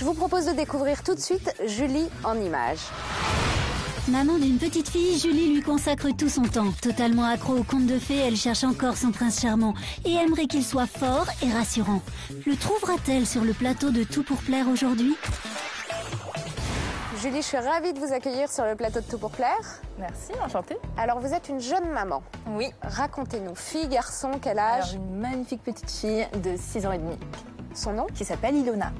vous propose de découvrir tout de suite Julie en images. Maman d'une petite fille, Julie lui consacre tout son temps. Totalement accro aux contes de fées, elle cherche encore son prince charmant et aimerait qu'il soit fort et rassurant. Le trouvera-t-elle sur le plateau de Tout pour plaire aujourd'hui ? Julie, je suis ravie de vous accueillir sur le plateau de Tout pour plaire. Merci, enchantée. Alors, vous êtes une jeune maman. Oui. Racontez-nous, fille, garçon, quel âge? Alors, une magnifique petite fille de 6 ans et demi. Son nom? Qui s'appelle Ilona.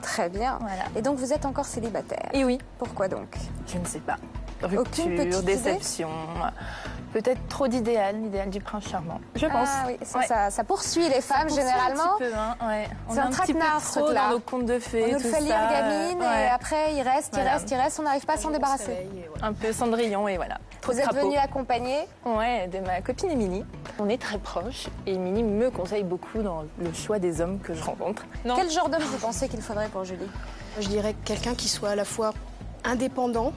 Très bien. Voilà. Et donc, vous êtes encore célibataire? Et oui. Pourquoi donc? Je ne sais pas. Aucune petite Rupture, déception, peut-être trop l'idéal du prince charmant, je pense. Ah oui, ça poursuit les femmes généralement. Un petit peu, hein, ouais. C'est un traquenard, ce truc-là. Dans nos contes de fées, on nous le fait lire gamine et après il reste, on n'arrive pas à s'en débarrasser. Un peu Cendrillon et voilà. Trop Vous êtes venue accompagnée? Ouais, de ma copine Émilie. On est très proches et Émilie me conseille beaucoup dans le choix des hommes que je rencontre. Quel genre d'homme vous pensez qu'il faudrait pour Julie? Je dirais quelqu'un qui soit à la fois indépendant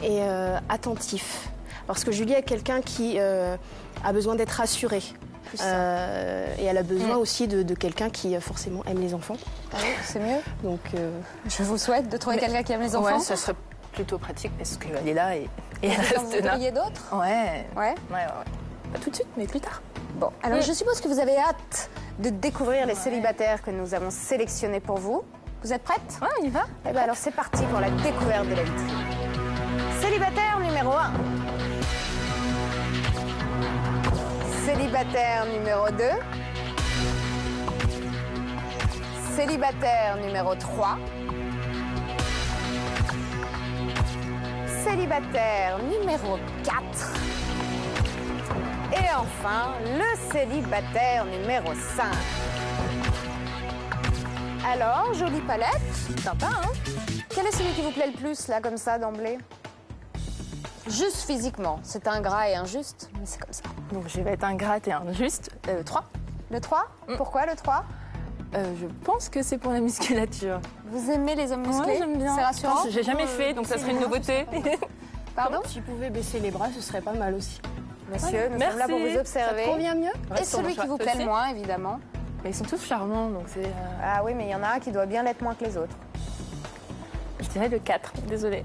et attentif. Parce que Julie est quelqu'un qui a besoin d'être rassurée. Et elle a besoin aussi de quelqu'un qui forcément aime les enfants. Ah oui, c'est mieux. Donc, je vous souhaite de trouver quelqu'un qui aime les enfants. Ouais, ça serait plutôt pratique parce qu'elle est là et elle reste là. Vous voudriez d'autres? Ouais. Ouais. Pas tout de suite, mais plus tard. Bon, alors je suppose que vous avez hâte de découvrir les célibataires que nous avons sélectionnés pour vous. Vous êtes prête? Ouais, on y va. Eh bien alors c'est parti pour la découverte de la vitrine. Célibataire numéro 1. Célibataire numéro 2. Célibataire numéro 3. Célibataire numéro 4. Et enfin, le célibataire numéro 5. Alors, jolie palette. Sympa, hein? Quel est celui qui vous plaît le plus, là, comme ça, d'emblée? Juste physiquement. C'est ingrat et injuste, mais c'est comme ça. Donc je vais être ingrate et injuste. 3. Le 3? Pourquoi le 3? Je pense que c'est pour la musculature. Vous aimez les hommes musclés? Ouais, j'aime bien. C'est rassurant? J'ai jamais fait, donc ça serait une nouveauté. Pardon? si vous pouvez baisser les bras, ce serait pas mal aussi. Monsieur, nous sommes là pour vous observer. Ça convient mieux? Et celui qui vous plaît le moins, évidemment. Mais ils sont tous charmants, donc c'est... Ah oui, mais il y en a un qui doit bien l'être moins que les autres. Je dirais le 4, désolée.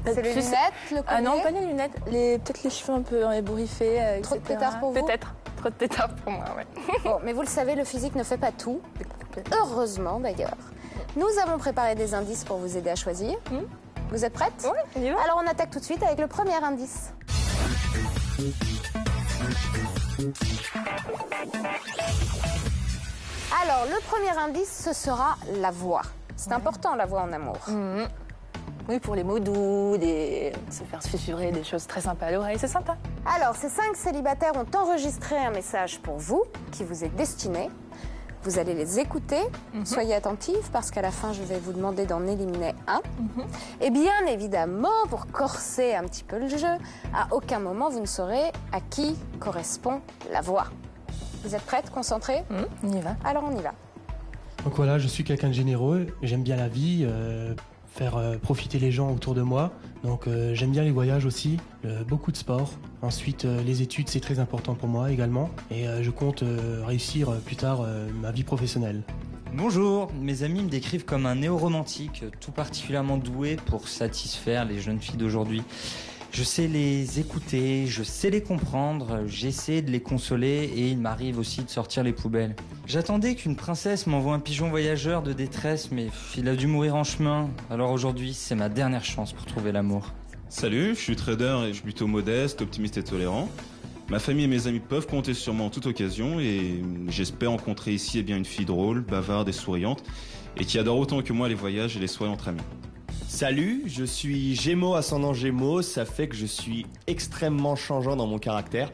C'est les lunettes, le collier? Ah non, pas les lunettes. Peut-être les cheveux un peu ébouriffés, Trop de etc. pétards pour vous? Peut-être. Trop de pétards pour moi, ouais. Bon, mais vous le savez, le physique ne fait pas tout. Heureusement, d'ailleurs. Nous avons préparé des indices pour vous aider à choisir. Vous êtes prête? Oui, on y va. Alors, on attaque tout de suite avec le premier indice. Alors, le premier indice, ce sera la voix. C'est important, la voix en amour. Oui, pour les mots doux, se faire susurrer des choses très sympas à l'oreille, c'est sympa. Alors, ces 5 célibataires ont enregistré un message pour vous, qui vous est destiné. Vous allez les écouter. Soyez attentifs, parce qu'à la fin, je vais vous demander d'en éliminer un. Et bien évidemment, pour corser un petit peu le jeu, à aucun moment, vous ne saurez à qui correspond la voix. Vous êtes prêtes, concentrées? On y va. Alors, on y va. Donc voilà, je suis quelqu'un de généreux, j'aime bien la vie, faire profiter les gens autour de moi. Donc j'aime bien les voyages aussi, beaucoup de sport. Ensuite, les études, c'est très important pour moi également. Et je compte réussir plus tard ma vie professionnelle. Bonjour, mes amis me décrivent comme un néo-romantique, tout particulièrement doué pour satisfaire les jeunes filles d'aujourd'hui. Je sais les écouter, je sais les comprendre, j'essaie de les consoler et il m'arrive aussi de sortir les poubelles. J'attendais qu'une princesse m'envoie un pigeon voyageur de détresse, mais il a dû mourir en chemin. Alors aujourd'hui, c'est ma dernière chance pour trouver l'amour. Salut, je suis trader et je suis plutôt modeste, optimiste et tolérant. Ma famille et mes amis peuvent compter sur moi en toute occasion et j'espère rencontrer ici une fille drôle, bavarde et souriante et qui adore autant que moi les voyages et les soirées entre amis. Salut, je suis Gémeaux ascendant Gémeaux, ça fait que je suis extrêmement changeant dans mon caractère.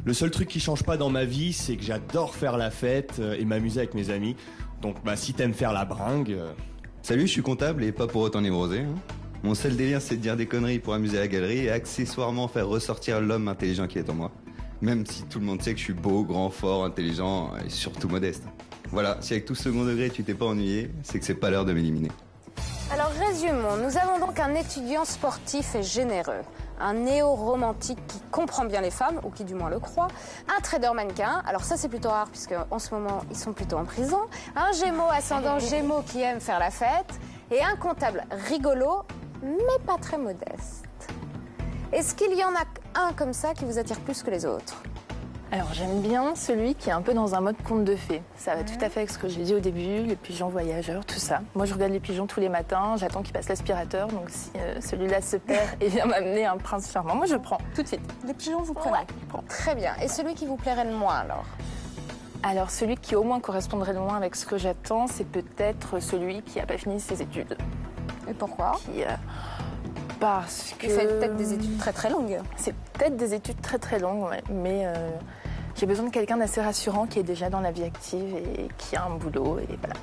Le seul truc qui change pas dans ma vie, c'est que j'adore faire la fête et m'amuser avec mes amis. Donc si t'aimes faire la bringue... Salut, je suis comptable et pas pour autant névrosé. Mon seul délire, c'est de dire des conneries pour amuser la galerie et accessoirement faire ressortir l'homme intelligent qui est en moi. Même si tout le monde sait que je suis beau, grand, fort, intelligent et surtout modeste. Voilà, si avec tout second degré tu t'es pas ennuyé, c'est que c'est pas l'heure de m'éliminer. Alors résumons, nous avons donc un étudiant sportif et généreux, un néo-romantique qui comprend bien les femmes, ou qui du moins le croit, un trader mannequin, alors ça c'est plutôt rare puisque en ce moment ils sont plutôt en prison, un Gémeaux ascendant Gémeaux qui aime faire la fête, et un comptable rigolo, mais pas très modeste. Est-ce qu'il y en a un comme ça qui vous attire plus que les autres? Alors j'aime bien celui qui est un peu dans un mode conte de fées. Ça va tout à fait avec ce que j'ai dit au début, les pigeons voyageurs, tout ça. Moi je regarde les pigeons tous les matins, j'attends qu'ils passent l'aspirateur, donc si celui-là se perd et vient m'amener un prince charmant, moi je prends tout de suite. Les pigeons vous prenez? Ouais. Très bien. Et celui qui vous plairait le moins alors? Alors celui qui au moins correspondrait le moins avec ce que j'attends, c'est peut-être celui qui n'a pas fini ses études. Et pourquoi? Parce que... Il fait peut-être des études très très longues. C'est peut-être des études très très longues, ouais. Mais j'ai besoin de quelqu'un d'assez rassurant qui est déjà dans la vie active et qui a un boulot, et voilà.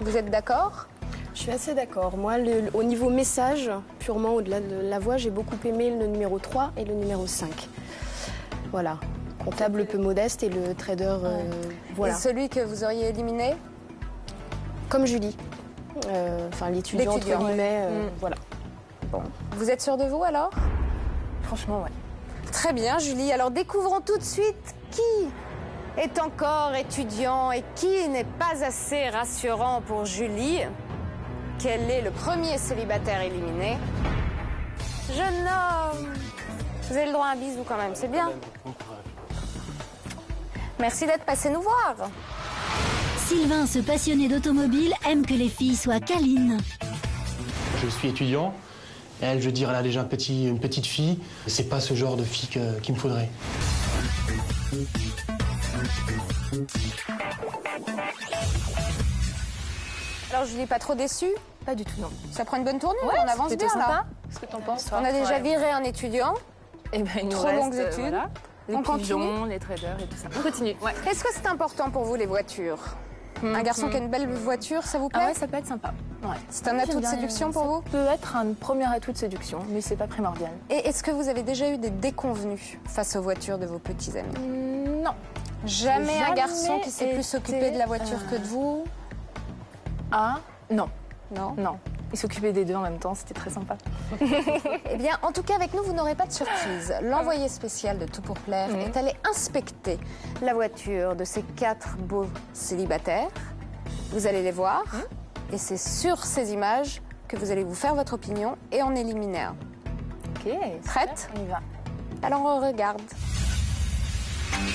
Vous êtes d'accord? Je suis assez d'accord. Moi, au niveau message, purement au-delà de la voix, j'ai beaucoup aimé le numéro 3 et le numéro 5. Voilà. Comptable peu modeste et le trader, voilà. Et celui que vous auriez éliminé? Comme Julie. Enfin, l'étudiant, entre guillemets, voilà. Bon. Vous êtes sûre de vous alors? Franchement, ouais. Très bien, Julie. Alors découvrons tout de suite qui est encore étudiant et qui n'est pas assez rassurant pour Julie. Quel est le premier célibataire éliminé? Jeune homme, vous avez le droit à un bisou quand même, c'est bien. Merci d'être passé nous voir. Sylvain, ce passionné d'automobile, aime que les filles soient câlines. Je suis étudiant. Elle, je veux dire, elle a déjà une petite fille. C'est pas ce genre de fille qu'il me faudrait. Alors, Julie, pas trop déçue? Pas du tout, non. Ça prend une bonne tournure, Ouais, on avance bien sympa. là. Qu'est-ce que t'en penses, toi? On a déjà viré un étudiant. Et ben, il nous trop reste, longues études. Voilà, les On pigeons, continue. les traders et tout ça. On continue. Ouais. Est-ce que c'est important pour vous, les voitures? Un garçon qui a une belle voiture, ça vous plaît? Ah ouais, ça peut être sympa. Ouais. C'est un atout de séduction pour vous? Ça peut être un premier atout de séduction, mais c'est pas primordial. Et est-ce que vous avez déjà eu des déconvenus face aux voitures de vos petits amis? Non. Jamais un Jamais garçon qui s'est plus été, occupé de la voiture que de vous? Ah, non. Non? Non. Il s'occupait des deux en même temps, c'était très sympa. Eh bien, en tout cas, avec nous, vous n'aurez pas de surprise. L'envoyé spécial de Tout pour plaire est allé inspecter la voiture de ces 4 beaux célibataires. Vous allez les voir. Et c'est sur ces images que vous allez vous faire votre opinion et en éliminer un. Ok. Prête? On y va. Alors, on regarde.